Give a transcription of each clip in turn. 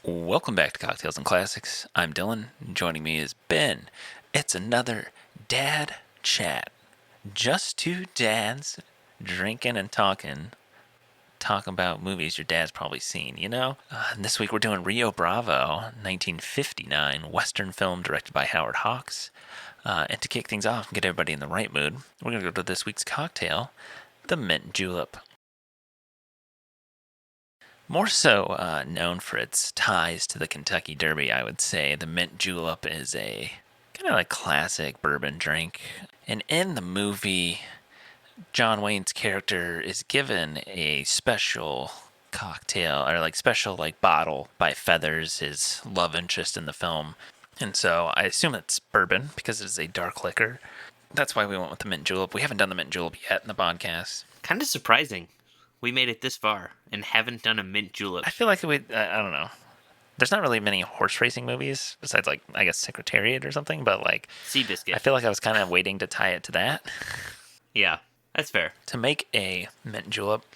Welcome back to Cocktails and Classics. I'm Dylan. Joining me is Ben. It's another dad chat. Just two dads drinking and talking about movies your dad's probably seen, you know? And this week we're doing Rio Bravo, 1959 Western film directed by Howard Hawks. And to kick things off and get everybody in the right mood, we're going to go to this week's cocktail, the Mint Julep. More so known for its ties to the Kentucky Derby, I would say. The Mint Julep is a kind of like classic bourbon drink. And in the movie, John Wayne's character is given a special cocktail or special bottle by Feathers, his love interest in the film. And so I assume it's bourbon because it is a dark liquor. That's why we went with the Mint Julep. We haven't done the Mint Julep yet in the podcast. Kind of surprising. We made it this far and haven't done a Mint Julep. I feel like I don't know. There's not really many horse racing movies besides, I guess, Secretariat or something, but, Seabiscuit. I feel like I was kind of waiting to tie it to that. Yeah, that's fair. To make a mint julep,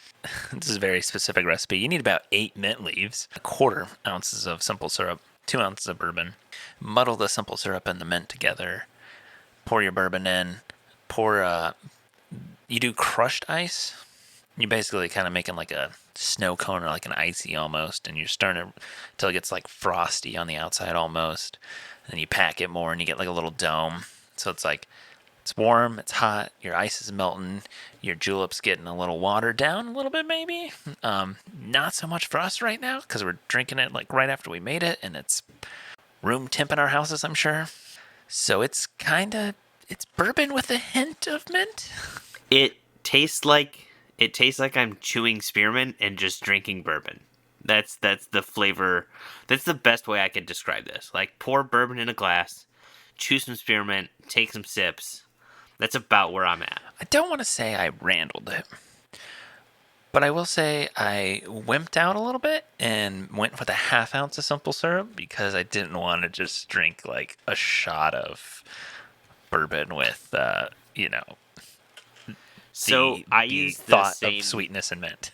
this is a very specific recipe. You need about 8 mint leaves, 1/4 ounces of simple syrup, 2 ounces of bourbon. Muddle the simple syrup and the mint together. Pour your bourbon in. You do crushed ice. You're basically kind of making like a snow cone or like an icy almost, and you're stirring it until it gets frosty on the outside almost. And then you pack it more and you get a little dome. So it's warm, it's hot, your ice is melting, your julep's getting a little watered down a little bit maybe. Not so much for us right now because we're drinking it right after we made it, and it's room temp in our houses, I'm sure. So it's bourbon with a hint of mint. It tastes like I'm chewing spearmint and just drinking bourbon. That's the flavor. That's the best way I could describe this. Pour bourbon in a glass, chew some spearmint, take some sips. That's about where I'm at. I don't want to say I randled it, but I will say I wimped out a little bit and went with a 1/2 ounce of simple syrup because I didn't want to just drink a shot of bourbon with, So I used the thought same of sweetness and mint.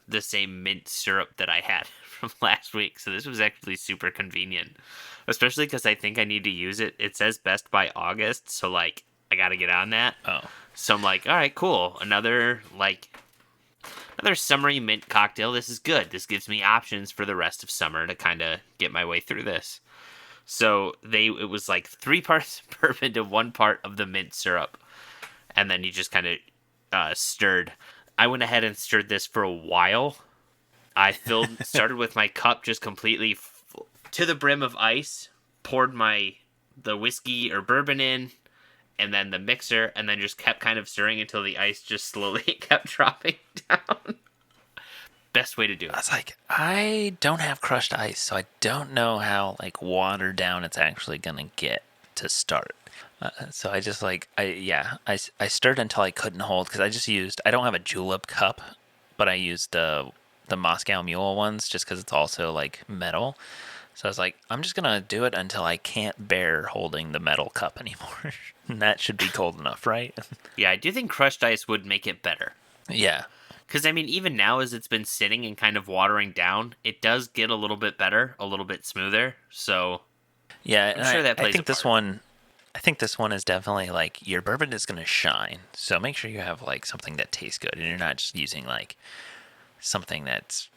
The same mint syrup that I had from last week. So this was actually super convenient, especially because I think I need to use it. It says best by August, so I got to get on that. Oh, so I'm all right, cool. Another summery mint cocktail. This is good. This gives me options for the rest of summer to kind of get my way through this. So it was 3 parts bourbon to 1 part of the mint syrup, and then you just kind of stirred. I went ahead and stirred this for a while. I started with my cup just completely to the brim of ice, poured the whiskey or bourbon in, and then the mixer, and then just kept kind of stirring until the ice just slowly kept dropping down. Best way to do it. I was I don't have crushed ice, so I don't know how watered down it's actually gonna get to start. So I just I stirred until I couldn't hold because I don't have a julep cup, but I used the Moscow Mule ones just because it's also metal. So I was I'm just gonna do it until I can't bear holding the metal cup anymore. And that should be cold enough, right? Yeah, I do think crushed ice would make it better. Yeah. Because, even now as it's been sitting and kind of watering down, it does get a little bit better, a little bit smoother. So, yeah, I'm sure that plays I think this one is definitely your bourbon is going to shine. So make sure you have something that tastes good and you're not just using something that's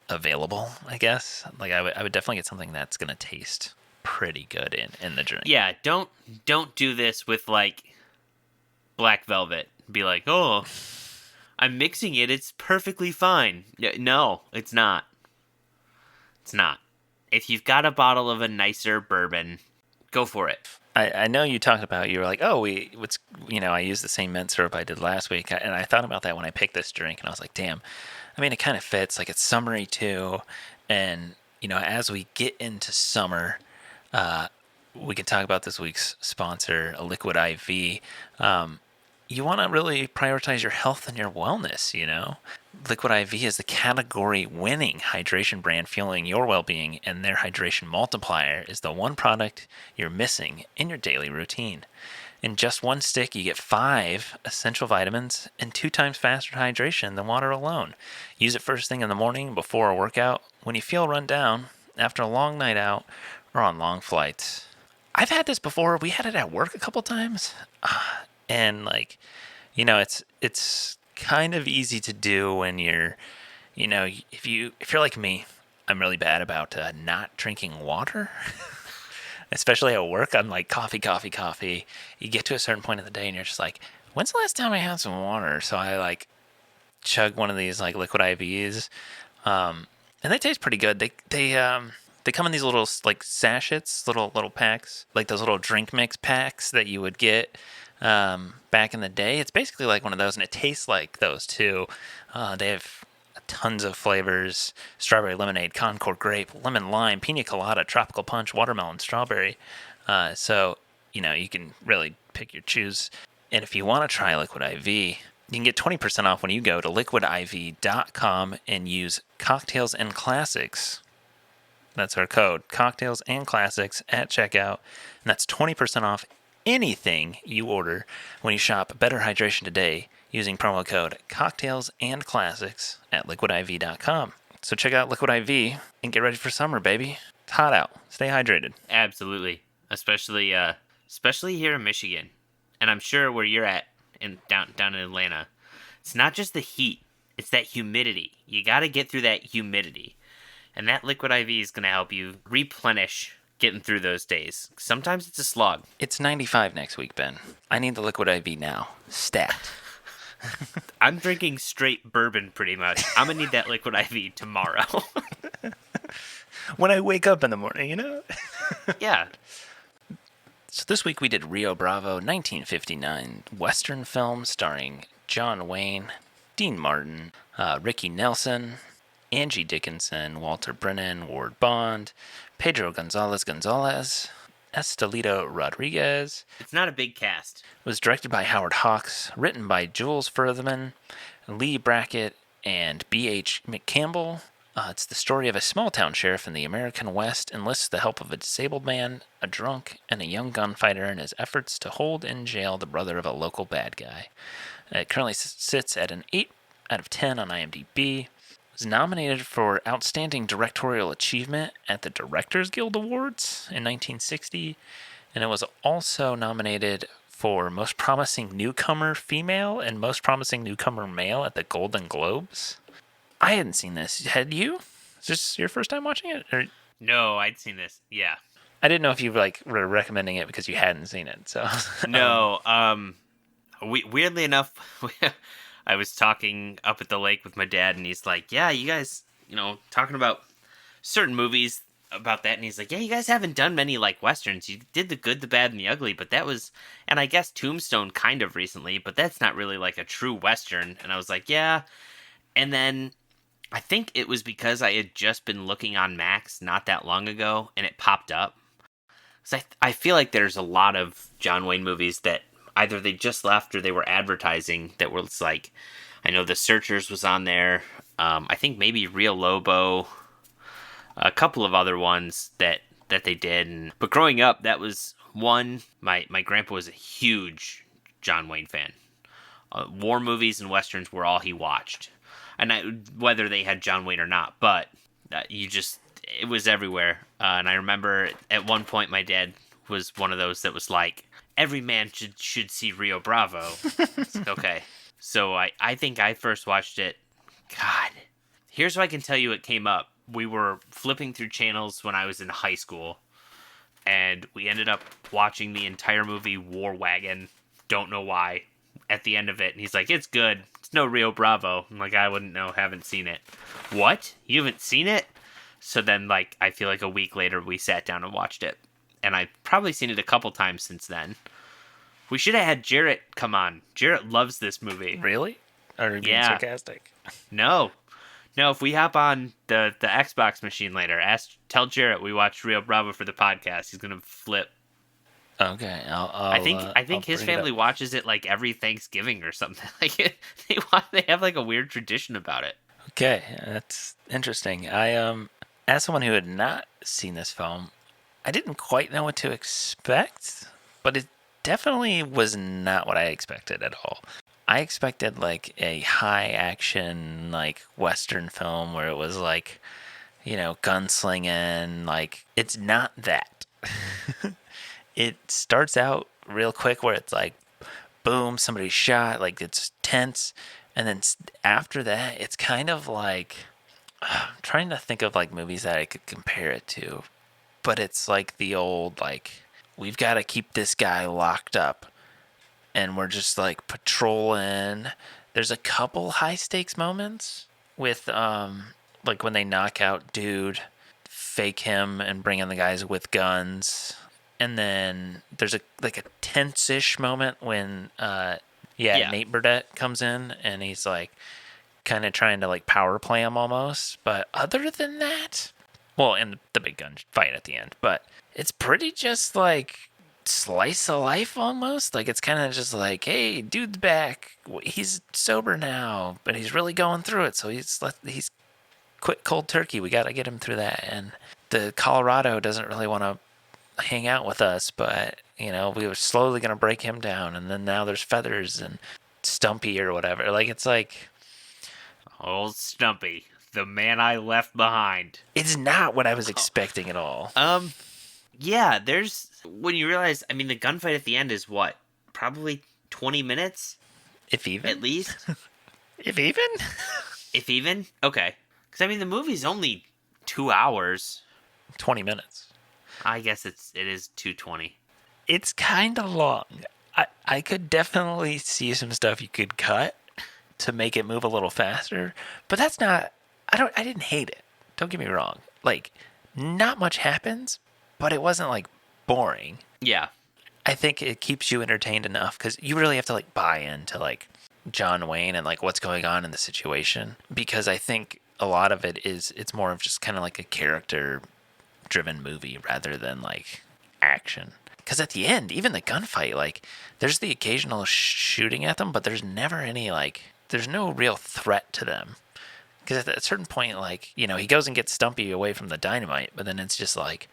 available, I guess. I would definitely get something that's going to taste pretty good in the drink. Yeah, don't do this with Black Velvet. Be oh, I'm mixing it. It's perfectly fine. No, it's not. It's not. If you've got a bottle of a nicer bourbon, go for it. I know you talked about, you were I used the same mint syrup I did last week. And I thought about that when I picked this drink and I was damn, it kind of fits. It's summery too. And, as we get into summer, we can talk about this week's sponsor, Liquid IV. You want to really prioritize your health and your wellness, Liquid IV is the category-winning hydration brand fueling your well-being, and their hydration multiplier is the one product you're missing in your daily routine. In just 1 stick, you get 5 essential vitamins and 2 times faster hydration than water alone. Use it first thing in the morning before a workout, when you feel run down, after a long night out or on long flights. I've had this before. We had it at work a couple times. And like, it's kind of easy to do when you're, if you're like me, I'm really bad about not drinking water. Especially at work, I'm like coffee, coffee, coffee. You get to a certain point of the day and you're just like, when's the last time I had some water? So I like chug one of these like liquid IVs, and they taste pretty good. They come in these little like sachets, little packs, like those little drink mix packs that you would get back in the day. It's basically like one of those, and it tastes like those too. They have tons of flavors: strawberry lemonade, Concord grape, lemon lime, pina colada, tropical punch, watermelon, strawberry. So you can really pick your choose. And if you want to try Liquid IV, you can get 20% off when you go to liquidiv.com and use Cocktails and Classics. That's our code, Cocktails and Classics at checkout. And that's 20% off anything you order when you shop Better Hydration today using promo code Cocktails and Classics at liquidiv.com. So check out Liquid IV and get ready for summer, baby. It's hot out. Stay hydrated. Absolutely. Especially here in Michigan. And I'm sure where you're at down in Atlanta. It's not just the heat, it's that humidity. You got to get through that humidity. And that Liquid IV is going to help you replenish getting through those days. Sometimes it's a slog. It's 95 next week, Ben. I need the Liquid IV now. Stat. I'm drinking straight bourbon pretty much. I'm going to need that Liquid IV tomorrow. When I wake up in the morning, Yeah. So this week we did Rio Bravo, 1959 Western film starring John Wayne, Dean Martin, Ricky Nelson, Angie Dickinson, Walter Brennan, Ward Bond, Pedro Gonzalez, Estelito Rodriguez. It's not a big cast. It was directed by Howard Hawks, written by Jules Furthman, Lee Brackett, and B.H. McCampbell. It's the story of a small-town sheriff in the American West enlists the help of a disabled man, a drunk, and a young gunfighter in his efforts to hold in jail the brother of a local bad guy. It currently sits at an 8 out of 10 on IMDb. It was nominated for Outstanding Directorial Achievement at the Directors Guild Awards in 1960, and it was also nominated for Most Promising Newcomer Female and Most Promising Newcomer Male at the Golden Globes. I hadn't seen this. Had you? Is this your first time watching it? Or... No, I'd seen this. Yeah. I didn't know if you were recommending it because you hadn't seen it. So no. Weirdly enough, I was talking up at the lake with my dad, and he's like, "Yeah, you guys, talking about certain movies about that," and he's like, "Yeah, you guys haven't done many like westerns. You did The Good, the Bad, and the Ugly, but that was, and I guess Tombstone kind of recently, but that's not really like a true western." And I was like, "Yeah," and then. I think it was because I had just been looking on Max not that long ago, and it popped up. So I feel like there's a lot of John Wayne movies that either they just left or they were advertising that were like, I know The Searchers was on there. I think maybe Real Lobo, a couple of other ones that they did. But growing up, that was one. My grandpa was a huge John Wayne fan. War movies and westerns were all he watched. And whether they had John Wayne or not, but it was everywhere. And I remember at one point my dad was one of those that was like, every man should see Rio Bravo. It's like, okay. So I think I first watched it. God, here's what I can tell you it came up. We were flipping through channels when I was in high school, and we ended up watching the entire movie War Wagon. Don't know why. At the end of it, and he's like, "It's good. It's no Rio Bravo." I'm like, "I wouldn't know. Haven't seen it." What? You haven't seen it? So then, I feel like a week later, we sat down and watched it, and I've probably seen it a couple times since then. We should have had Jarrett come on. Jarrett loves this movie. Really? Or are you being sarcastic? No. If we hop on the Xbox machine later, tell Jarrett we watched Rio Bravo for the podcast. He's gonna flip. Okay, I think his family watches it like every Thanksgiving or something. Like they have like a weird tradition about it. Okay, that's interesting. As someone who had not seen this film, I didn't quite know what to expect, but it definitely was not what I expected at all. I expected like a high action like Western film where it was like gunslinging. Like, it's not that. It starts out real quick where it's like, boom, somebody's shot, like it's tense. And then after that, it's kind of like, I'm trying to think of like movies that I could compare it to. But it's like the old, like, we've got to keep this guy locked up. And we're just like patrolling. There's a couple high stakes moments with, like when they knock out dude, fake him and bring in the guys with guns. And then there's a tense-ish moment when Yeah. Nate Burdett comes in and he's like kind of trying to like power play him almost. But other than that, well, and the big gun fight at the end, but it's pretty just like slice of life almost. Like it's kind of just like, hey, dude's back. He's sober now, but he's really going through it. So he's quit cold turkey. We got to get him through that. And the Colorado doesn't really want to hang out with us, but we were slowly going to break him down. And then now there's Feathers and Stumpy or whatever. Like, it's like, Old Stumpy, the man I left behind. it's not what I was expecting at all. Yeah, there's when you realize, I mean, the gunfight at the end is what? Probably 20 minutes If even. at least. If even. If even. Okay. Cuz I mean, the movie's only 2 hours. 20 minutes. I guess it is 220. It's kind of long. I could definitely see some stuff you could cut to make it move a little faster, but that's not. I didn't hate it. Don't get me wrong. Like, not much happens, but it wasn't like boring. Yeah. I think it keeps you entertained enough because you really have to like buy into like John Wayne and like what's going on in the situation, because I think a lot of it's more of just kind of like a character driven movie rather than like action. Because at the end, even the gunfight, like there's the occasional shooting at them, but there's never any like there's no real threat to them. Because at a certain point, like he goes and gets Stumpy away from the dynamite, but then it's just like,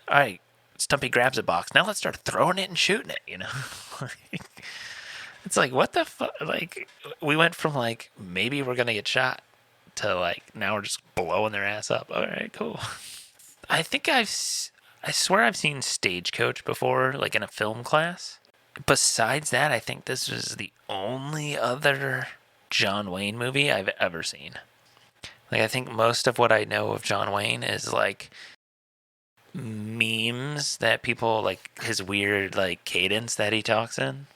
all right, Stumpy grabs a box. Now let's start throwing it and shooting it. It's like, what the fuck? Like, we went from like maybe we're gonna get shot to like now we're just blowing their ass up. All right, cool. I think I swear I've seen Stagecoach before, like in a film class. Besides that, I think this was the only other John Wayne movie I've ever seen. Like, I think most of what I know of John Wayne is like memes that people like his weird like cadence that he talks in.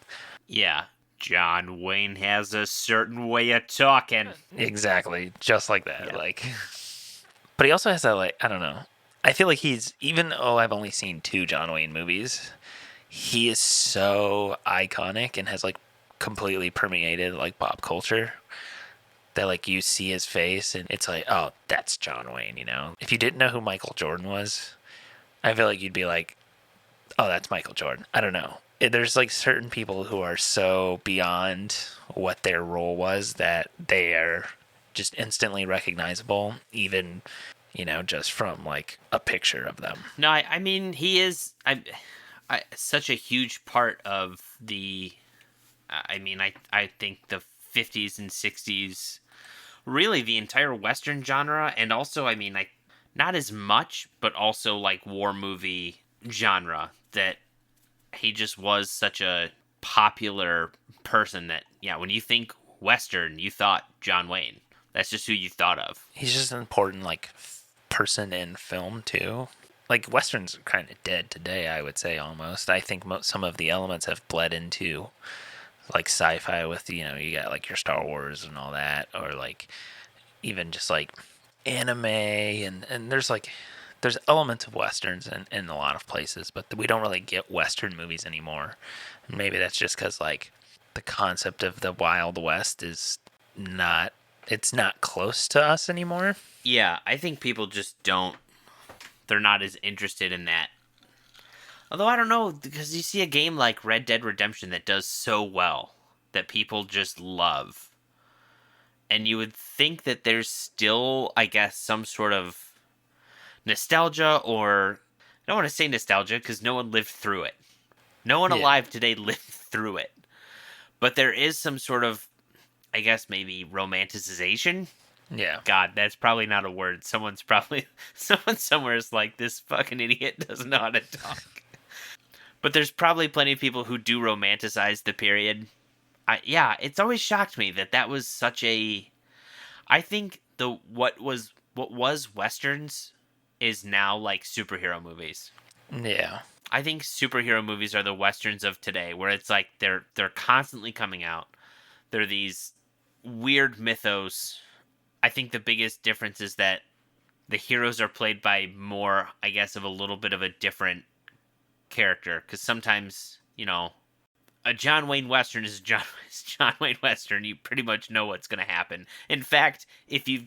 Yeah. John Wayne has a certain way of talking. Exactly, just like that. Yeah. Like, but he also has that like I don't know. I feel like he's even though I've only seen 2 John Wayne movies, he is so iconic and has like completely permeated like pop culture that like you see his face and it's like, oh, that's John Wayne. If you didn't know who Michael Jordan was, I feel like you'd be like, oh, that's Michael Jordan. I don't know. There's like certain people who are so beyond what their role was that they are just instantly recognizable, even just from like a picture of them. No, I mean, he is such a huge part of the. I mean, I think the 50s and 60s, really the entire Western genre, and also, I mean, not as much, but also like war movie genre, that he just was such a popular person that, yeah, when you think Western, you thought John Wayne. That's just who you thought of. He's just an important like person in film too. Like westerns are kind of dead today, I would say almost. I think some of the elements have bled into like sci-fi with you got like your Star Wars and all that, or like even just like anime and there's elements of westerns in a lot of places, but we don't really get western movies anymore. And maybe that's just because like the concept of the Wild West is not it's not close to us anymore. Yeah, I think people just don't. They're not as interested in that. Although I don't know, because you see a game like Red Dead Redemption that does so well that people just love. And you would think that there's still, I guess, some sort of nostalgia, or I don't want to say nostalgia because no one lived through it. No one Yeah. alive today lived through it. But there is some sort of, I guess, maybe romanticization Yeah. God, that's probably not a word. Someone somewhere is like, this fucking idiot doesn't know how to talk. But there's probably plenty of people who do romanticize the period. Yeah, it's always shocked me that was such a. I think what was westerns is now like superhero movies. Yeah. I think superhero movies are the westerns of today, where it's like they're constantly coming out. They're these weird mythos. I think the biggest difference is that the heroes are played by more, I guess, of a little bit of a different character. Because sometimes, a John Wayne Western is is John Wayne Western. You pretty much know what's going to happen. In fact, if you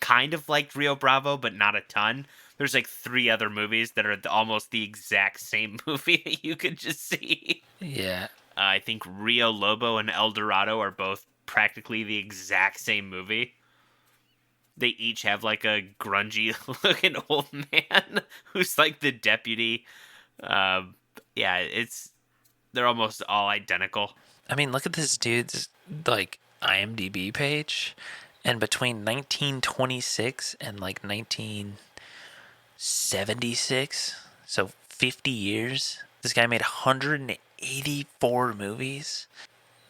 kind of liked Rio Bravo, but not a ton, there's like 3 other movies that are almost the exact same movie that you could just see. Yeah. I think Rio Lobo and El Dorado are both practically the exact same movie. They each have like a grungy looking old man who's like the deputy. Um, yeah, they're almost all identical. I mean, look at this dude's like IMDb page, and between 1926 and like 1976, so 50 years, this guy made 184 movies.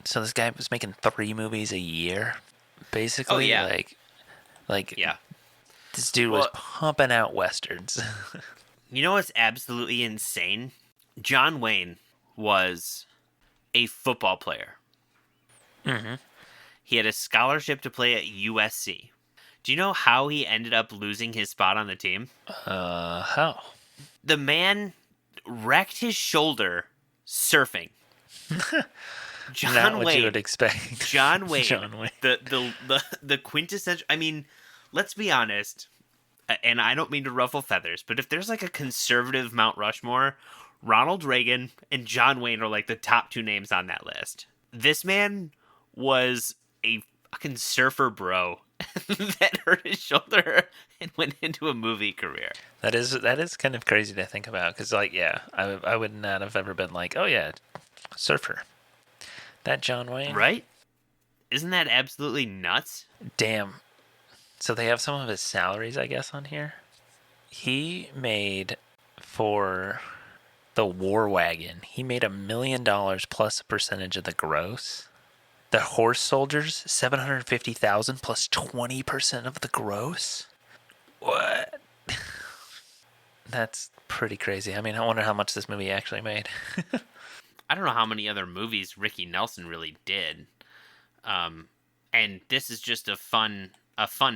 So this guy was making 3 movies a year, Oh basically. yeah, Like yeah. this dude was Well, pumping out westerns. you know what's absolutely insane? John Wayne was a football player. Mm-hmm. He had a scholarship to play at USC. Do you know how he ended up losing his spot on the team? How? The man wrecked his shoulder surfing. Not John what you Wayne. would expect. John Wayne. John Wayne. The quintessential. I mean, let's be honest. And I don't mean to ruffle feathers, but if there's like a conservative Mount Rushmore, Ronald Reagan and John Wayne are like the top 2 names on that list. This man was a fucking surfer bro that hurt his shoulder and went into a movie career. That is kind of crazy to think about, because like, yeah, I would not have ever been like, oh yeah, surfer. That John Wayne. Right? Isn't that absolutely nuts? Damn. So they have some of his salaries, I guess, on here. He made, for the War Wagon, he made $1 million plus a percentage of the gross. The Horse Soldiers, 750,000 plus 20% of the gross. What? That's pretty crazy. I mean, I wonder how much this movie actually made. I don't know how many other movies Ricky Nelson really did. And this is just a fun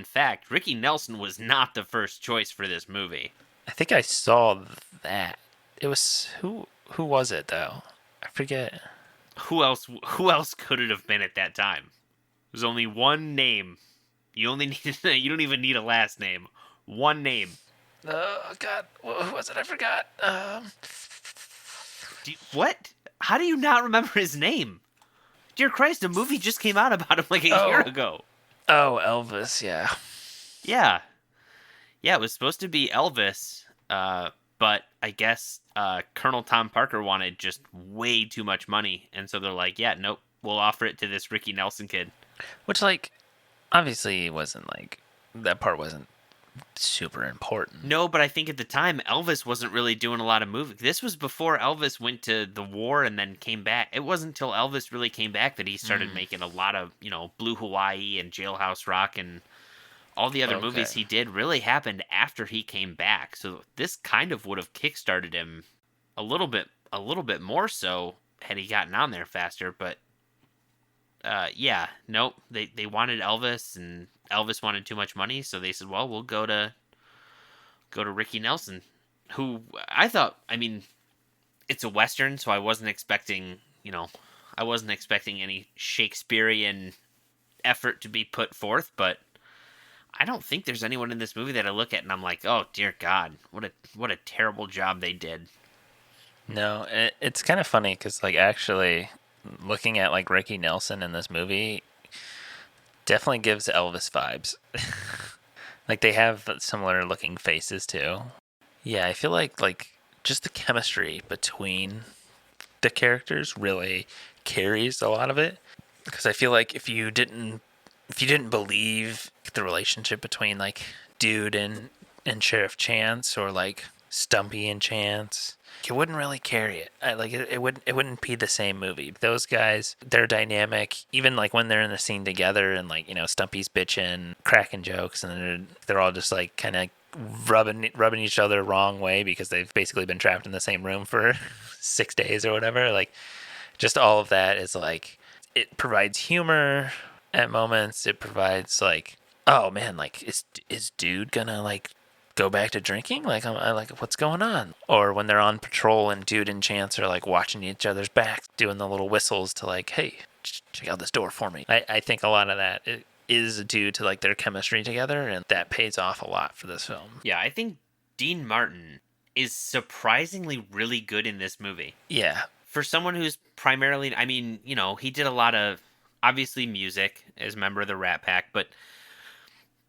fact. Ricky Nelson was not the first choice for this movie. I think I saw that. It was who was it though? I forget. Who else could it have been at that time? There's only one name. You don't even need a last name. One name. Oh God, who was it? I forgot. What? How do you not remember his name? Dear Christ, a movie just came out about him like a year ago. Oh, Elvis, yeah. Yeah. Yeah, it was supposed to be Elvis, but I guess Colonel Tom Parker wanted just way too much money, and so they're like, yeah, nope, we'll offer it to this Ricky Nelson kid. Which, like, obviously wasn't, like, that part wasn't super important. No, but I think at the time, Elvis wasn't really doing a lot of movies. This was before Elvis went to the war and then came back. It wasn't until Elvis really came back that he started making a lot of, Blue Hawaii and Jailhouse Rock, and all the other movies he did really happened after he came back. So this kind of would have kickstarted him a little bit more so had he gotten on there faster. But yeah, nope. They wanted Elvis, and Elvis wanted too much money, so they said, well, we'll go to Ricky Nelson, who I thought, I mean, it's a Western, so I wasn't expecting any Shakespearean effort to be put forth, but I don't think there's anyone in this movie that I look at and I'm like, oh dear God, what a terrible job they did. No, it's kind of funny because, like, actually looking at, like, Ricky Nelson in this movie definitely gives Elvis vibes. Like, they have similar looking faces too. Yeah, I feel like just the chemistry between the characters really carries a lot of it, because I feel like if you didn't if you didn't believe the relationship between like Dude and Sheriff Chance, or like Stumpy and Chance, you wouldn't really carry it. It wouldn't be the same movie. Those guys, their dynamic, even like when they're in the scene together and like, Stumpy's bitching, cracking jokes, and they're all just like kind of rubbing each other the wrong way because they've basically been trapped in the same room for 6 days or whatever. Like, just all of that is like, it provides humor at moments. It provides like, oh man, like is Dude gonna like go back to drinking? Like, I like, what's going on? Or when they're on patrol and Dude and Chance are like watching each other's backs, doing the little whistles to like, hey, check out this door for me. I think a lot of that is due to like their chemistry together, and that pays off a lot for this film. Yeah, I think Dean Martin is surprisingly really good in this movie. Yeah. For someone who's primarily, I mean, he did a lot of, obviously, music as a member of the Rat Pack, but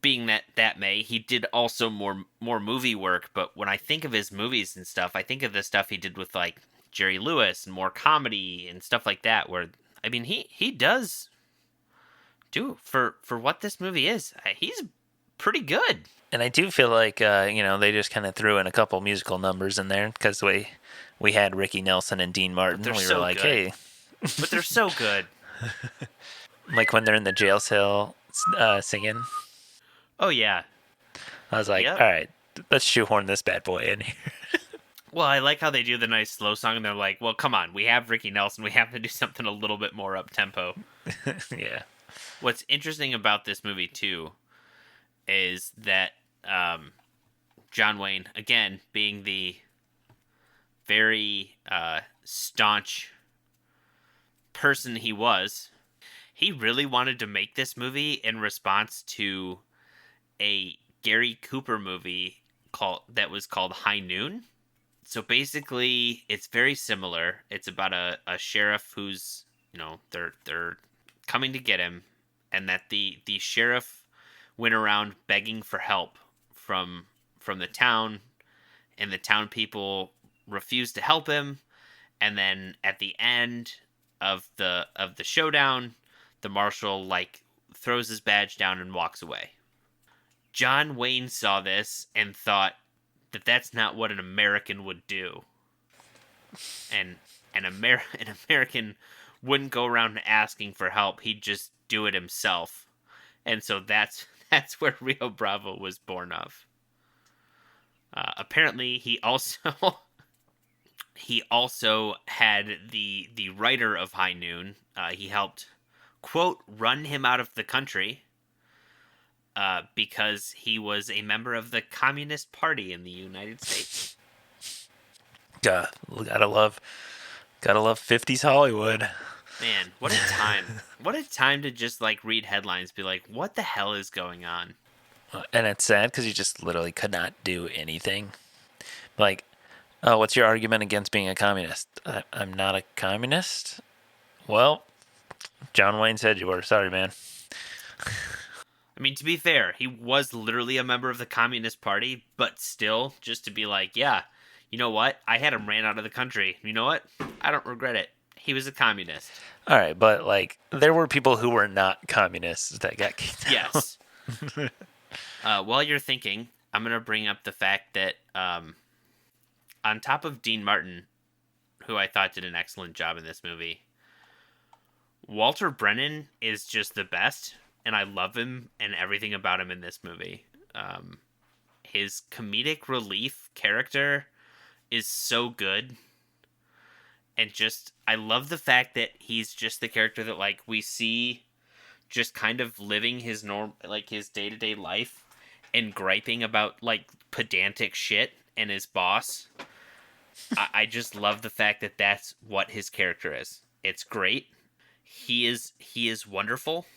being that May, he did also more movie work. But when I think of his movies and stuff, I think of the stuff he did with like Jerry Lewis and more comedy and stuff like that, where, I mean, he does do, for what this movie is, he's pretty good. And I do feel like, they just kind of threw in a couple musical numbers in there because we had Ricky Nelson and Dean Martin. They're We so were like, good. hey. But they're so good. Like when they're in the jail cell singing. Oh, yeah. I was like, Yep. all right, let's shoehorn this bad boy in here. Well, I like how they do the nice slow song, and they're like, well, come on, we have Ricky Nelson. We have to do something a little bit more up-tempo. Yeah. What's interesting about this movie, too, is that John Wayne, again, being the very staunch person he was, he really wanted to make this movie in response to a Gary Cooper movie that was called High Noon. So basically, it's very similar. It's about a sheriff who's, they're coming to get him, and that the sheriff went around begging for help from the town, and the town people refused to help him. And then at the end of the showdown, the marshal like throws his badge down and walks away. John Wayne saw this and thought that that's not what an American would do. And an American wouldn't go around asking for help. He'd just do it himself. And so that's where Rio Bravo was born of. Apparently, he also had the writer of High Noon. He helped, quote, run him out of the country because he was a member of the Communist Party in the United States. Gotta love 50s Hollywood. Man, what a time. What a time to just like read headlines, be like, what the hell is going on? And it's sad because you just literally could not do anything. Like, oh, what's your argument against being a communist? I'm not a communist? Well, John Wayne said you were. Sorry, man. I mean, to be fair, he was literally a member of the Communist Party, but still, just to be like, yeah, you know what? I had him ran out of the country. You know what? I don't regret it. He was a communist. All right, but like, there were people who were not communists that got kicked out. Yes. While you're thinking, I'm going to bring up the fact that on top of Dean Martin, who I thought did an excellent job in this movie, Walter Brennan is just the best, and I love him and everything about him in this movie. His comedic relief character is so good. And just, I love the fact that he's just the character that, like, we see just kind of living his his day-to-day life and griping about, like, pedantic shit and his boss. I just love the fact that that's what his character is. It's great. He is wonderful.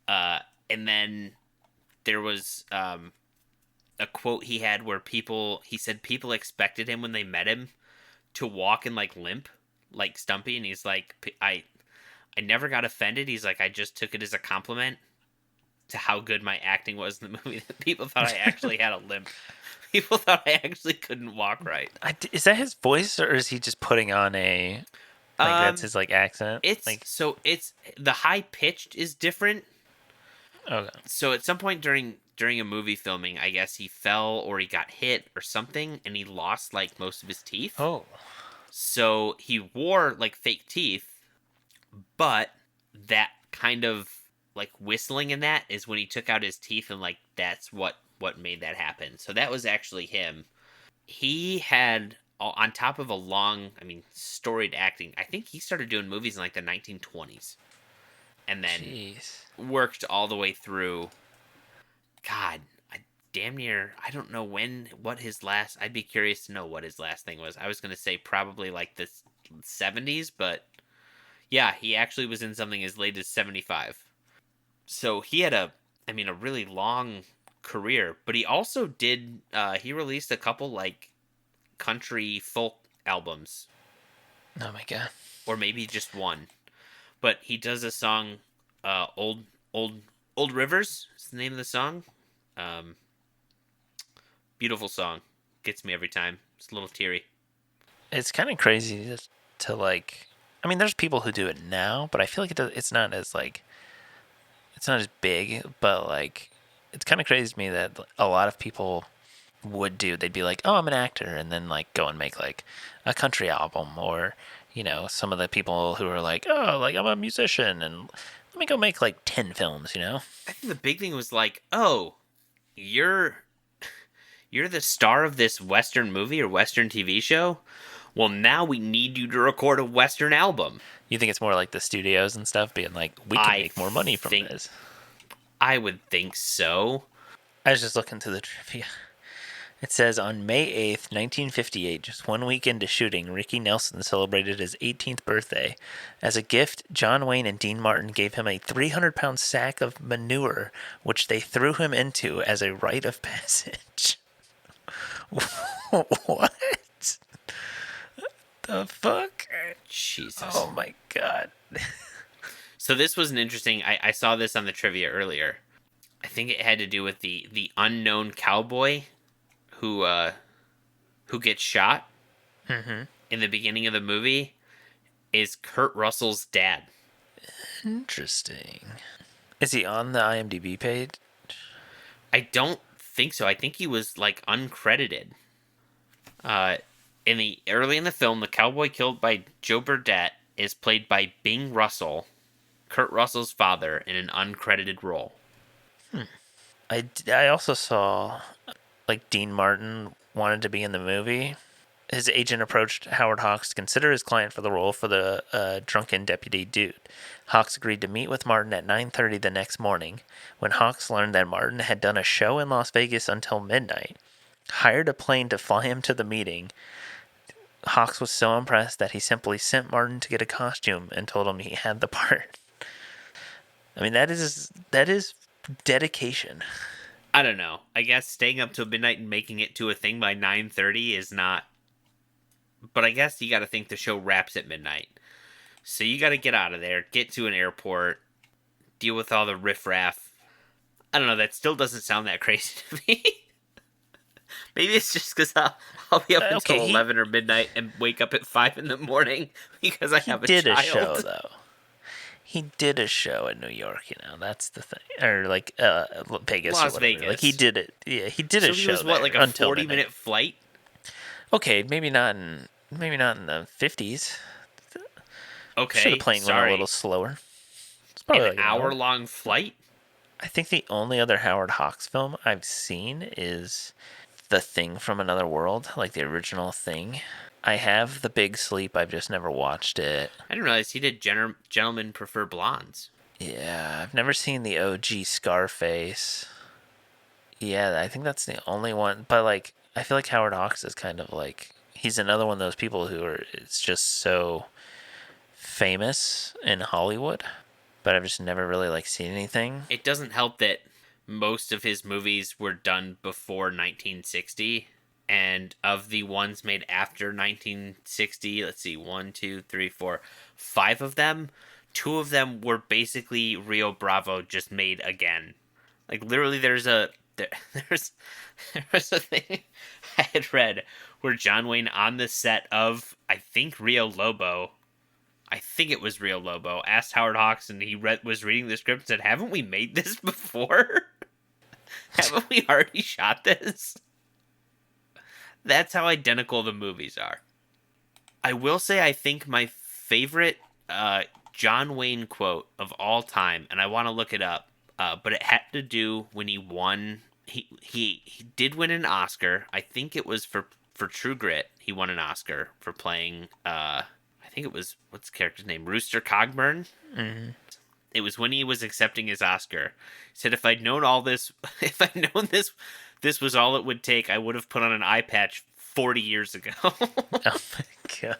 And then there was a quote he had where he said people expected him when they met him to walk and like limp like Stumpy, and he's like, I never got offended. He's like, I just took it as a compliment to how good my acting was in the movie. People thought I actually had a limp. People thought I actually couldn't walk right. Is that his voice, or is he just putting on a that's his like accent? It's like, so it's the high pitched is different, Okay. So at some point during a movie filming, I guess he fell or he got hit or something, and he lost like most of his teeth. Oh. So he wore like fake teeth, but that kind of like whistling in that is when he took out his teeth, and like that's what made that happen. So that was actually him. He had on top of a long, I mean, storied acting. I think he started doing movies in like the 1920s, and then Jeez. worked all the way through. God, I damn near. I don't know what his last. I'd be curious to know what his last thing was. I was gonna say probably like the 70s, but yeah, he actually was in something as late as 75. So he had I mean, a really long career, but he also did. He released a couple like country folk albums, Oh my god. or maybe just one. But he does a song, "Old Old Old Rivers" is the name of the song. Um, Beautiful song, gets me every time. It's a little teary. It's kind of crazy to like. I mean, there's people who do it now, but I feel like it's not as like it's not as big. But like, it's kind of crazy to me that a lot of people would do. They'd be like, "Oh, I'm an actor," and then like go and make like a country album, or some of the people who are like, "Oh, like I'm a musician," and let me go make like 10 films. I think the big thing was like, oh, you're you're the star of this Western movie or Western TV show. Well, now we need you to record a Western album. You think it's more like the studios and stuff being like, "We can I make more money from think this." I would think so. I was just looking to the trivia. It says on May 8th, 1958, just 1 week into shooting, Ricky Nelson celebrated his 18th birthday. As a gift, John Wayne and Dean Martin gave him a 300-pound sack of manure, which they threw him into as a rite of passage. What the fuck? Jesus. Oh my god. So this was an interesting. I saw this on the trivia earlier. I think it had to do with the unknown cowboy who gets shot Mm-hmm. in the beginning of the movie is Kurt Russell's dad. Interesting. Is he on the IMDb page? I don't think so. I think he was like uncredited. Uh, in the early in the film, the cowboy killed by Joe Burdett is played by Bing Russell, Kurt Russell's father, in an uncredited role. I also saw like Dean Martin wanted to be in the movie. His agent approached Howard Hawks to consider his client for the role for the drunken deputy dude. Hawks agreed to meet with Martin at 9:30 the next morning. When Hawks learned that Martin had done a show in Las Vegas until midnight, hired a plane to fly him to the meeting, Hawks was so impressed that he simply sent Martin to get a costume and told him he had the part. I mean, that is dedication. I don't know. I guess staying up till midnight and making it to a thing by 9:30 is not. But I guess you got to think the show wraps at midnight. So you got to get out of there, get to an airport, deal with all the riffraff. I don't know. That still doesn't sound that crazy to me. Maybe it's just because I'll be up until Okay, 11 or midnight and wake up at 5 in the morning because I he have a did child. a show though. He did a show in New York, that's the thing, or like Vegas Las or whatever. Vegas. Like he did it. Yeah, he did So a he show was what, there like a until 40-minute midnight. flight? Okay, maybe not in the 50s. Sure, the Okay, plane went a sorry. little slower. It's probably An like an hour. hour-long flight? I think the only other Howard Hawks film I've seen is The Thing from Another World, like the original Thing. I have The Big Sleep. I've just never watched it. I didn't realize he did Gentlemen Prefer Blondes. Yeah, I've never seen the OG Scarface. Yeah, I think that's the only one. But like, I feel like Howard Hawks is kind of like he's another one of those people who are it's just so famous in Hollywood, but I've just never really like seen anything. It doesn't help that most of his movies were done before 1960. And of the ones made after 1960, let's see, 1, 2, 3, 4, 5 of them, 2 of them were basically Rio Bravo just made again. Like literally, there's a thing I had read where John Wayne on the set of I think Rio Lobo, I think it was Rio Lobo, asked Howard Hawks, and he was reading the script and said, "Haven't we made this before? Haven't we already shot this?" That's how identical the movies are. I will say I think my favorite John Wayne quote of all time, and I want to look it up, but it had to do when he won. He did win an Oscar. I think it was for True Grit. He won an Oscar for playing. I think it was, what's the character's name? Rooster Cogburn. Mm-hmm. It was when he was accepting his Oscar. He said, "If I'd known all this, if I'd known this was all it would take, I would have put on an eye patch 40 years ago." Oh my god.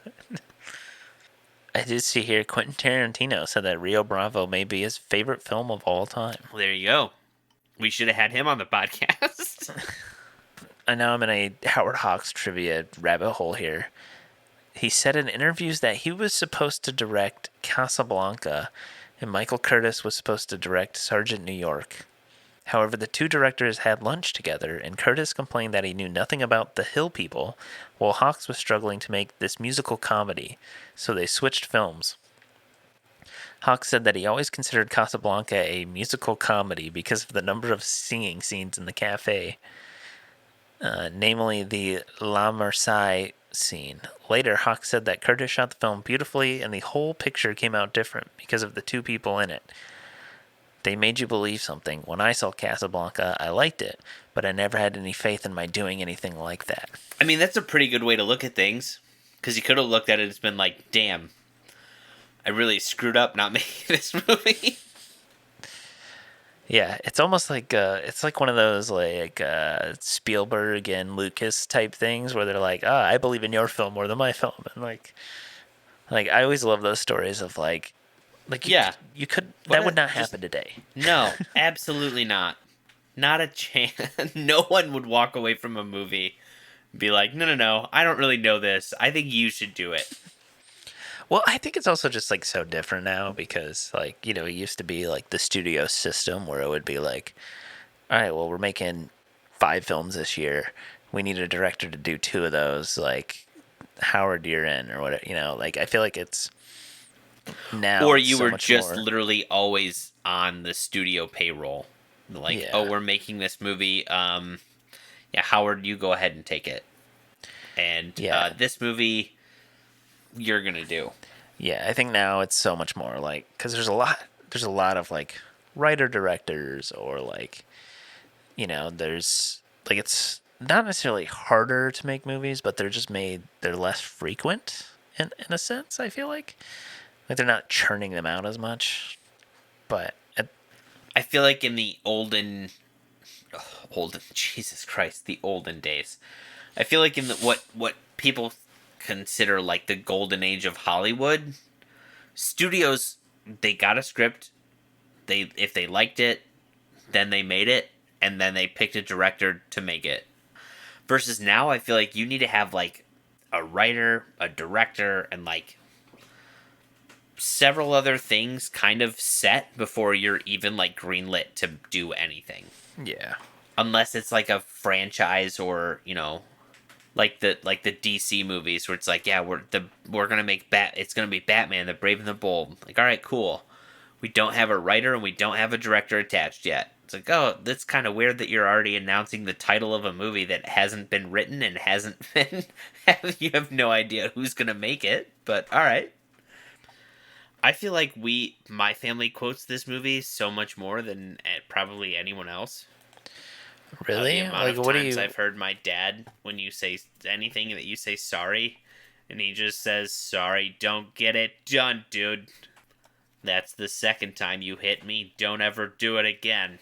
I did see here Quentin Tarantino said that Rio Bravo may be his favorite film of all time. Well, there you go. We should have had him on the podcast. I know I'm in a Howard Hawks trivia rabbit hole here. He said in interviews that he was supposed to direct Casablanca and Michael Curtis was supposed to direct Sergeant New York. However, the two directors had lunch together, and Curtis complained that he knew nothing about The Hill People, while Hawks was struggling to make this musical comedy, so they switched films. Hawks said that he always considered Casablanca a musical comedy because of the number of singing scenes in the cafe, namely the La Marseille scene. Later, Hawks said that Curtis shot the film beautifully, and the whole picture came out different because of the two people in it. They made you believe something. When I saw Casablanca, I liked it, but I never had any faith in my doing anything like that. I mean, that's a pretty good way to look at things, because you could have looked at it as been like, damn, I really screwed up not making this movie. Yeah, it's almost like it's like one of those like Spielberg and Lucas type things where they're like, I believe in your film more than my film, and like I always love those stories of like Yeah. you could that would not happen today. No, absolutely not. Not a chance. No one would walk away from a movie and be like, no, I don't really know this. I think you should do it. Well, I think it's also just like so different now because like, it used to be like the studio system where it would be like, all right, well, we're making 5 films this year. We need a director to do 2 of those. Like, Howard, you're in, or whatever. Like, I feel like it's now. Or it's you so were much just more. literally always on the studio payroll. Like, Yeah. oh, we're making this movie. Yeah, Howard, you go ahead and take it. And this movie, you're gonna do. Yeah, I think now it's so much more like because there's a lot of like writer directors or like, there's like it's not necessarily harder to make movies, but they're less frequent in a sense. I feel like they're not churning them out as much, but I feel like in the Jesus Christ, the olden days. I feel like in the what people consider like the golden age of Hollywood, studios, they got a script, if they liked it, then they made it, and then they picked a director to make it. Versus now, I feel like you need to have like a writer, a director, and like several other things kind of set before you're even like greenlit to do anything. yeah. Unless it's like a franchise or, like the DC movies where it's like, yeah, we're gonna make it's gonna be Batman, the Brave and the Bold. Like, all right, cool. We don't have a writer and we don't have a director attached yet. It's like, oh, that's kind of weird that you're already announcing the title of a movie that hasn't been written and hasn't been. You have no idea who's gonna make it, but all right. I feel like my family quotes this movie so much more than probably anyone else. Really? The amount Like, of what do times you? I've heard my dad, when you say anything that you say sorry, and he just says, "Sorry, don't get it done, dude. That's the second time you hit me. Don't ever do it again."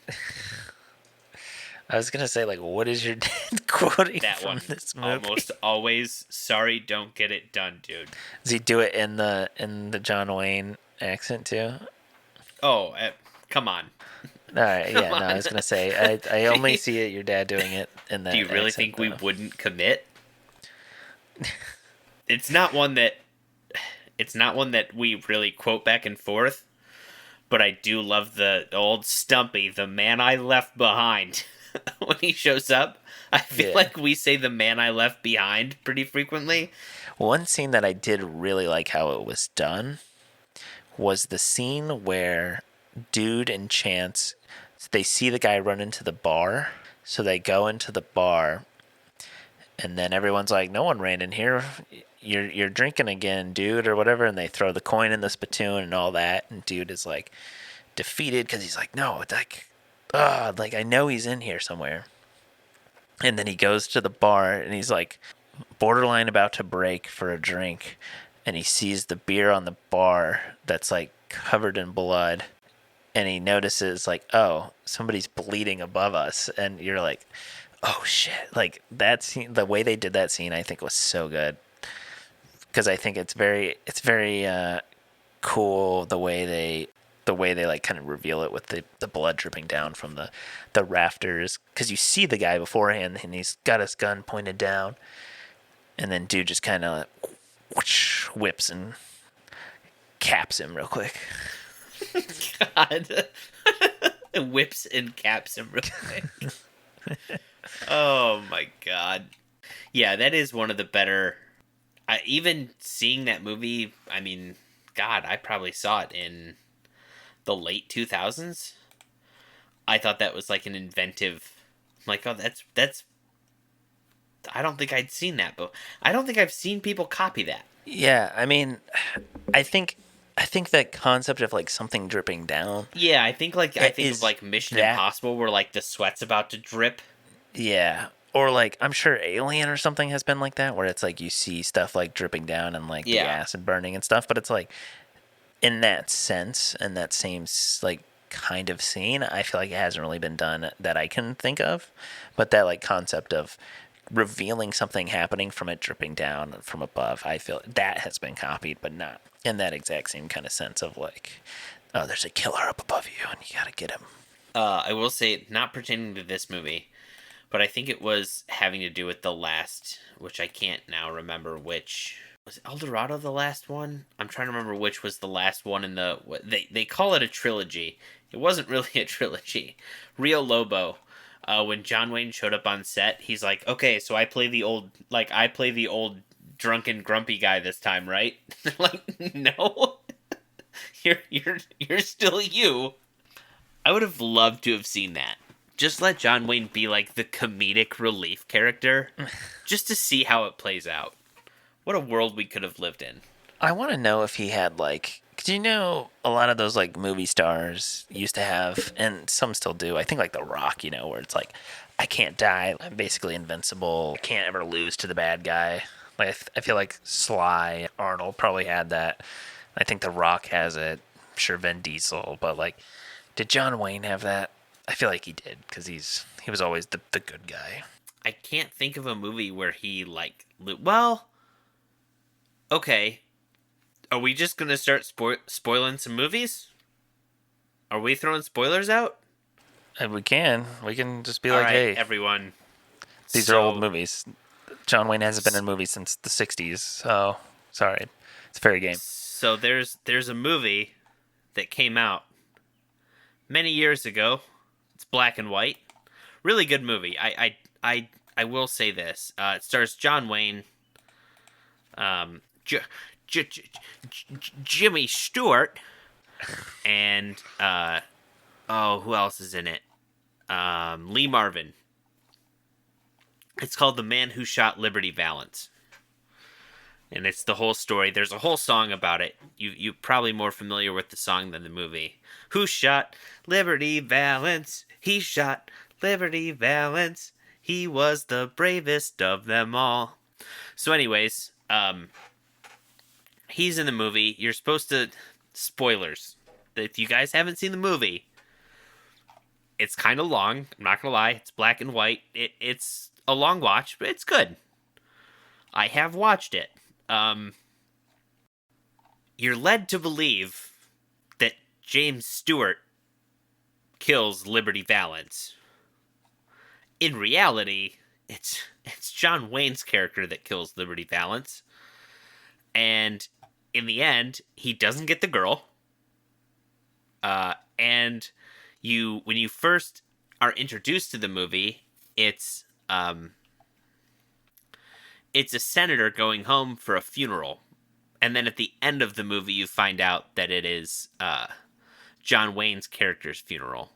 I was gonna say, like, what is your dad quoting That from one. this movie? Almost always, "Sorry, don't get it done, dude." Does he do it in the John Wayne accent too? Oh, come on. All right, yeah. Come No, I on. was gonna say I only see your dad doing it in that. Do you really accent, think we though. wouldn't commit? It's not one that we really quote back and forth, but I do love the old Stumpy, the man I left behind. When he shows up, I feel Yeah. like we say the man I left behind pretty frequently. One scene that I did really like how it was done was the scene where Dude and Chance, they see the guy run into the bar, so they go into the bar, and then everyone's like, "No one ran in here. You're drinking again, dude," or whatever, and they throw the coin in the spittoon and all that, and Dude is like defeated because he's like, "No, like I know he's in here somewhere." And then he goes to the bar and he's like borderline about to break for a drink, and he sees the beer on the bar that's like covered in blood, and he notices like, oh, somebody's bleeding above us, and you're like, oh shit. Like that scene, the way they did that scene, I think was so good, because I think it's very cool the way they like kind of reveal it with the blood dripping down from the rafters, because you see the guy beforehand and he's got his gun pointed down, and then Dude just kind of whips and caps him real quick. God. Whips and caps him real quick. Oh my god. Yeah, that is one of the better. Even seeing that movie, I mean, God, I probably saw it in the late 2000s. I thought that was like an inventive, like, oh, that's. I don't think I'd seen that, but I don't think I've seen people copy that. Yeah, I mean, I think that concept of like something dripping down. Yeah, I think of like Mission that Impossible, where like the sweat's about to drip. Yeah. Or like I'm sure Alien or something has been like that, where it's like you see stuff like dripping down and like the Yeah. acid burning and stuff, but it's like in that sense and that same like kind of scene, I feel like it hasn't really been done that I can think of. But that like concept of revealing something happening from it dripping down from above, I feel that has been copied, but not in that exact same kind of sense of like, oh, there's a killer up above you and you gotta get him. I will say, not pertaining to this movie, but I think it was having to do with the last, which I can't now remember which. Was El Dorado the last one? I'm trying to remember which was the last one in the. They call it a trilogy. It wasn't really a trilogy. Rio Lobo. When John Wayne showed up on set, he's like, "Okay, so I play the old drunken grumpy guy this time, right?" They're like, "No, you're still you." I would have loved to have seen that. Just let John Wayne be like the comedic relief character, just to see how it plays out. What a world we could have lived in. I want to know if he had like, cause you know, a lot of those like movie stars used to have, and some still do. I think like The Rock, where it's like, I can't die. I'm basically invincible. I can't ever lose to the bad guy. Like I feel like Sly Arnold probably had that. I think The Rock has it. I'm sure Vin Diesel, but like, did John Wayne have that? I feel like he did, because he was always the good guy. I can't think of a movie where he like. Well, okay. Are we just gonna start spoiling some movies? Are we throwing spoilers out? And we can just be All like, right, hey, everyone. these are old movies. John Wayne hasn't been in movies since the 60s, so sorry. It's fair game. So there's a movie that came out many years ago. It's black and white. Really good movie. I will say this. It stars John Wayne, Jimmy Stewart, and who else is in it? Lee Marvin. It's called The Man Who Shot Liberty Valance. And it's the whole story. There's a whole song about it. You're probably more familiar with the song than the movie. Who shot Liberty Valance? He shot Liberty Valance. He was the bravest of them all. So anyways, he's in the movie. You're supposed to... Spoilers. If you guys haven't seen the movie, it's kind of long. I'm not going to lie. It's black and white. It's a long watch, but it's good. I have watched it. You're led to believe that James Stewart kills Liberty Valance. In reality, it's John Wayne's character that kills Liberty Valance. And in the end, he doesn't get the girl. And when you first are introduced to the movie, it's a senator going home for a funeral. And then at the end of the movie, you find out that it is John Wayne's character's funeral.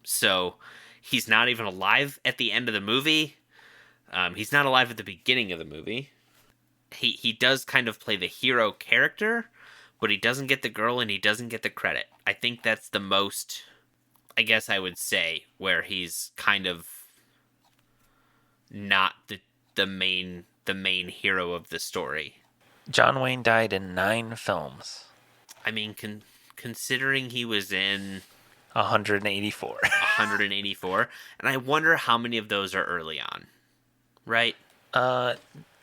So he's not even alive at the end of the movie. He's not alive at the beginning of the movie. He does kind of play the hero character, but he doesn't get the girl and he doesn't get the credit. I think that's the most, I guess I would say, where he's kind of not the main hero of the story. John Wayne died in 9 films. I mean, considering he was in 184. 184, and I wonder how many of those are early on, right?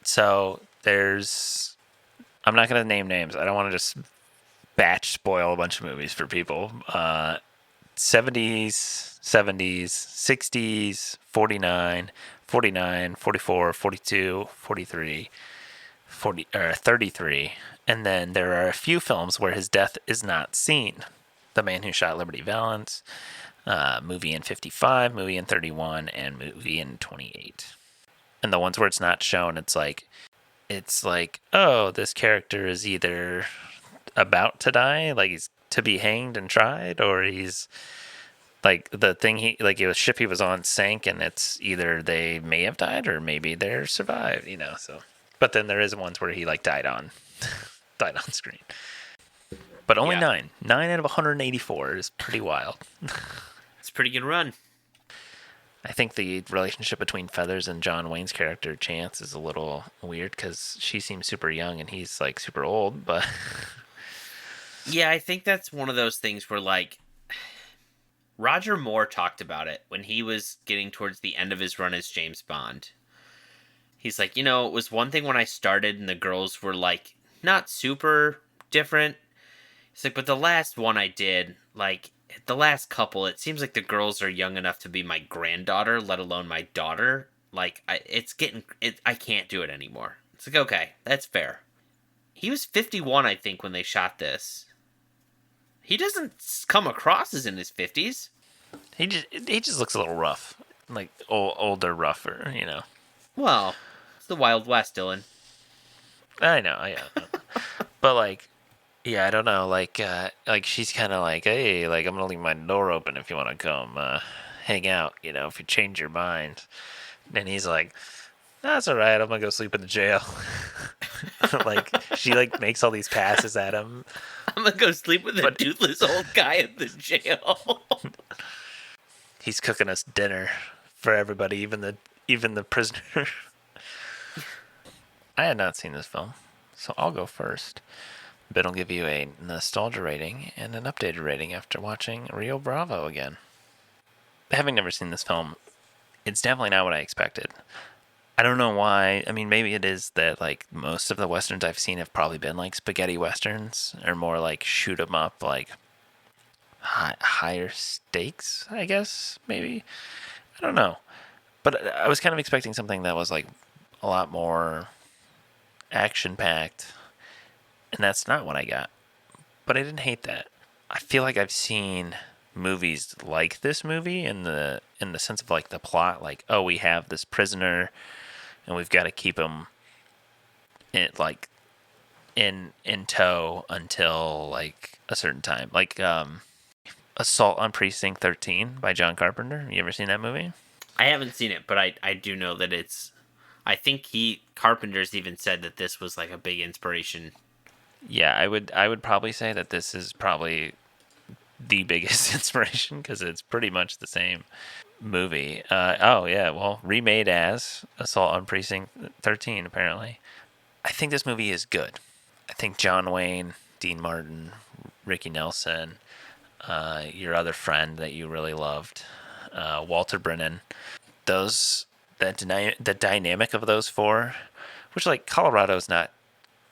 So there's, I'm not going to name names. I don't want to just batch spoil a bunch of movies for people. 70s, 60s, 49, 49, 44, 42, 43, 33. And then there are a few films where his death is not seen. The Man Who Shot Liberty Valance, movie in 55, movie in 31, and movie in 28. And the ones where it's not shown, it's like, oh, this character is either about to die, like he's to be hanged and tried, or he's like the thing the ship he was on sank, and it's either they may have died or maybe they're survived, so. But then there is ones where he died on screen. But only 9 out of 184 is pretty wild. It's a pretty good run. I think the relationship between Feathers and John Wayne's character Chance is a little weird because she seems super young and he's super old, but yeah, I think that's one of those things where Roger Moore talked about it when he was getting towards the end of his run as James Bond. He's like, it was one thing when I started and the girls were not super different. He's like, but the last one I did, the last couple, it seems like the girls are young enough to be my granddaughter, let alone my daughter. I can't do it anymore. It's like, okay, that's fair. He was 51, I think, when they shot this. He doesn't come across as in his 50s. He just looks a little rough, older, rougher, Well, it's the Wild West, Dylan. I know, but yeah, I don't know, she's kind of hey, I'm gonna leave my door open if you want to come hang out, if you change your mind. And he's like, that's all right, I'm gonna go sleep in the jail. She makes all these passes at him. I'm gonna go sleep with a toothless old guy in the jail. He's cooking us dinner for everybody, even the prisoner. I had not seen this film, so I'll go first. Ben will give you a nostalgia rating and an updated rating after watching Rio Bravo again. Having never seen this film, it's definitely not what I expected. I don't know why. I mean, maybe it is that most of the westerns I've seen have probably been spaghetti westerns, or more shoot 'em up, higher stakes, I guess, maybe. I don't know. But I was kind of expecting something that was a lot more action-packed, and that's not what I got. But I didn't hate that. I feel like I've seen movies like this movie in the sense of the plot, oh, we have this prisoner and we've got to keep him in tow until a certain time, Assault on Precinct 13 by John Carpenter. You ever seen that movie? I haven't seen it, but I do know that it's, I think Carpenter's even said that this was a big inspiration. Yeah, I would probably say that this is probably the biggest inspiration because it's pretty much the same movie. Oh yeah, well, remade as Assault on Precinct 13 apparently. I think this movie is good. I think John Wayne, Dean Martin, Ricky Nelson, your other friend that you really loved, Walter Brennan, the dynamic of those four, which Colorado's not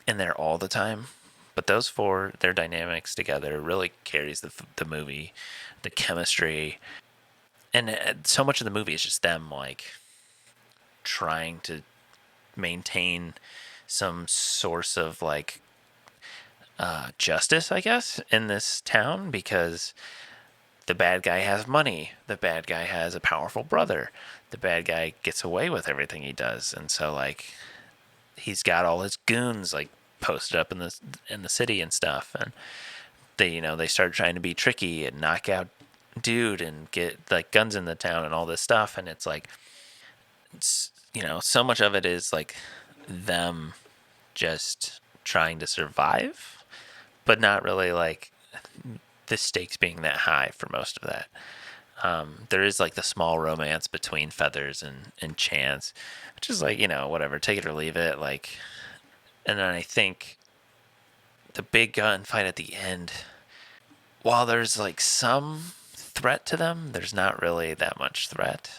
in there all the time, but those four, their dynamics together really carries the movie, the chemistry, and so much of the movie is just them trying to maintain some source of justice, I guess, in this town, because the bad guy has money, the bad guy has a powerful brother, the bad guy gets away with everything he does, and so he's got all his goons posted up in the city and stuff, and they start trying to be tricky and knock out dude and get like guns in the town and all this stuff, and it's like so much of it is like them just trying to survive, but not really like the stakes being that high for most of that. There is like the small romance between Feathers and Chance, which is like, whatever, take it or leave it. Like, and then I think the big gunfight at the end, while there's like some threat to them, there's not really that much threat.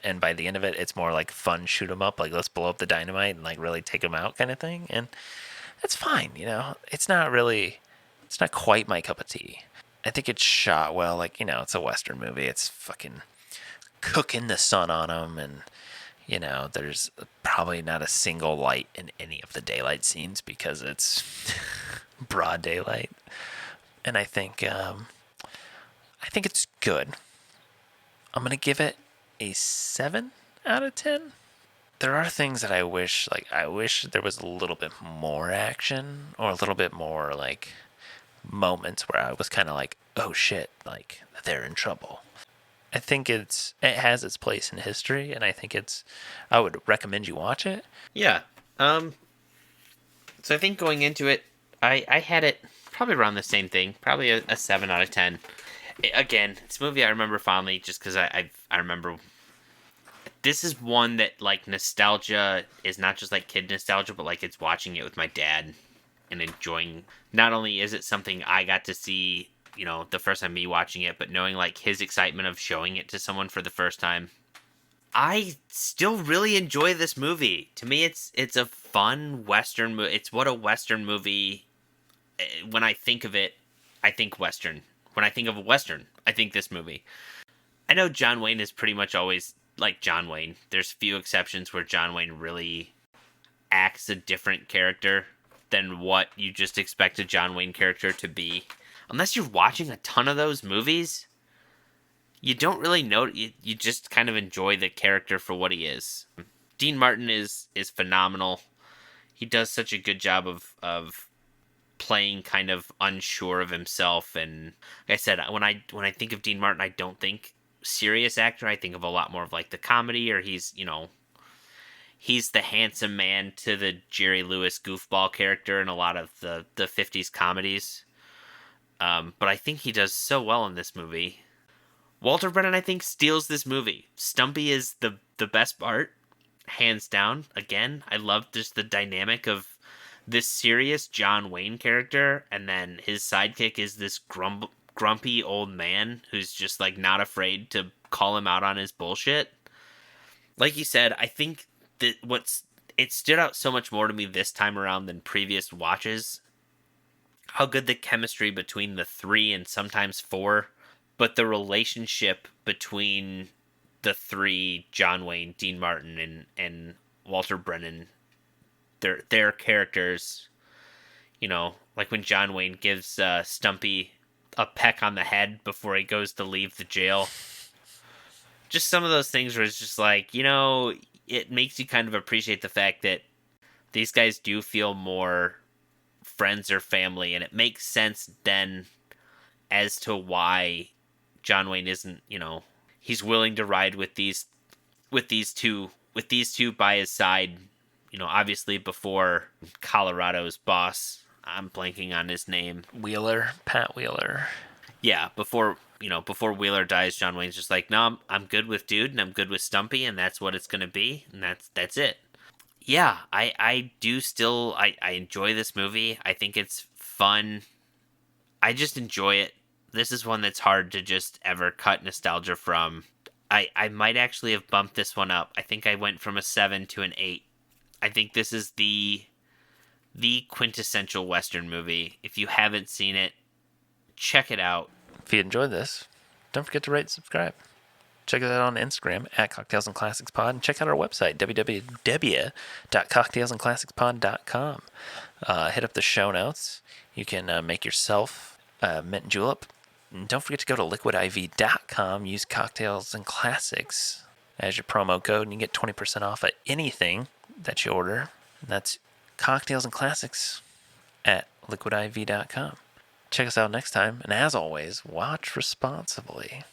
And by the end of it, it's more like fun shoot 'em up, like let's blow up the dynamite and like really take them out kind of thing. And that's fine, It's not quite my cup of tea. I think it's shot well, like, it's a Western movie. It's fucking cooking the sun on them, and, there's probably not a single light in any of the daylight scenes because it's broad daylight. And I think it's good. I'm going to give it a 7 out of 10. There are things that I wish there was a little bit more action or a little bit more, like, moments where I was kind of like, oh shit, like they're in trouble. I think it has its place in history, and I would recommend you watch it. Yeah. So I think going into it, I had it probably around the same thing, probably a 7 out of 10. Again, it's a movie I remember fondly just because I remember. This is one that, like, nostalgia is not just like kid nostalgia, but like it's watching it with my dad and enjoying. Not only is it something I got to see, the first time me watching it, but knowing like his excitement of showing it to someone for the first time. I still really enjoy this movie. To me, it's a fun Western movie. It's what a Western movie. When I think of it, I think Western. When I think of a Western, I think this movie. I know John Wayne is pretty much always like John Wayne. There's few exceptions where John Wayne really acts a different character than what you just expect a John Wayne character to be. Unless you're watching a ton of those movies, you don't really know. You just kind of enjoy the character for what he is. Dean Martin is phenomenal. He does such a good job of playing kind of unsure of himself. And like I said, when I think of Dean Martin, I don't think serious actor. I think of a lot more of like the comedy, or he's the handsome man to the Jerry Lewis goofball character in a lot of the 50s comedies. But I think he does so well in this movie. Walter Brennan, I think, steals this movie. Stumpy is the best part, hands down. Again, I love just the dynamic of this serious John Wayne character, and then his sidekick is this grumpy old man who's just like not afraid to call him out on his bullshit. Like you said, I think that it stood out so much more to me this time around than previous watches. How good the chemistry between the three and sometimes four, but the relationship between the three, John Wayne, Dean Martin, and Walter Brennan, their characters, like when John Wayne gives Stumpy a peck on the head before he goes to leave the jail. Just some of those things where it's just like, it makes you kind of appreciate the fact that these guys do feel more friends or family, and it makes sense then as to why John Wayne isn't, he's willing to ride with these two by his side, obviously before Colorado's boss, I'm blanking on his name. Pat Wheeler. Yeah, before Wheeler dies, John Wayne's just like, no, I'm good with Dude, and I'm good with Stumpy, and that's what it's gonna be, and that's it. Yeah, I do still, I enjoy this movie. I think it's fun. I just enjoy it. This is one that's hard to just ever cut nostalgia from. I might actually have bumped this one up. I think I went from a 7 to an 8. I think this is the quintessential Western movie. If you haven't seen it, check it out. If you enjoyed this, don't forget to rate and subscribe. Check us out on Instagram at Cocktails and Classics Pod, and check out our website, www.cocktailsandclassicspod.com. Hit up the show notes. You can make yourself Mint Julep. And don't forget to go to liquidiv.com. Use Cocktails and Classics as your promo code, and you get 20% off at anything that you order. And that's Cocktails and Classics. at liquidiv.com. Check us out next time, and as always, watch responsibly.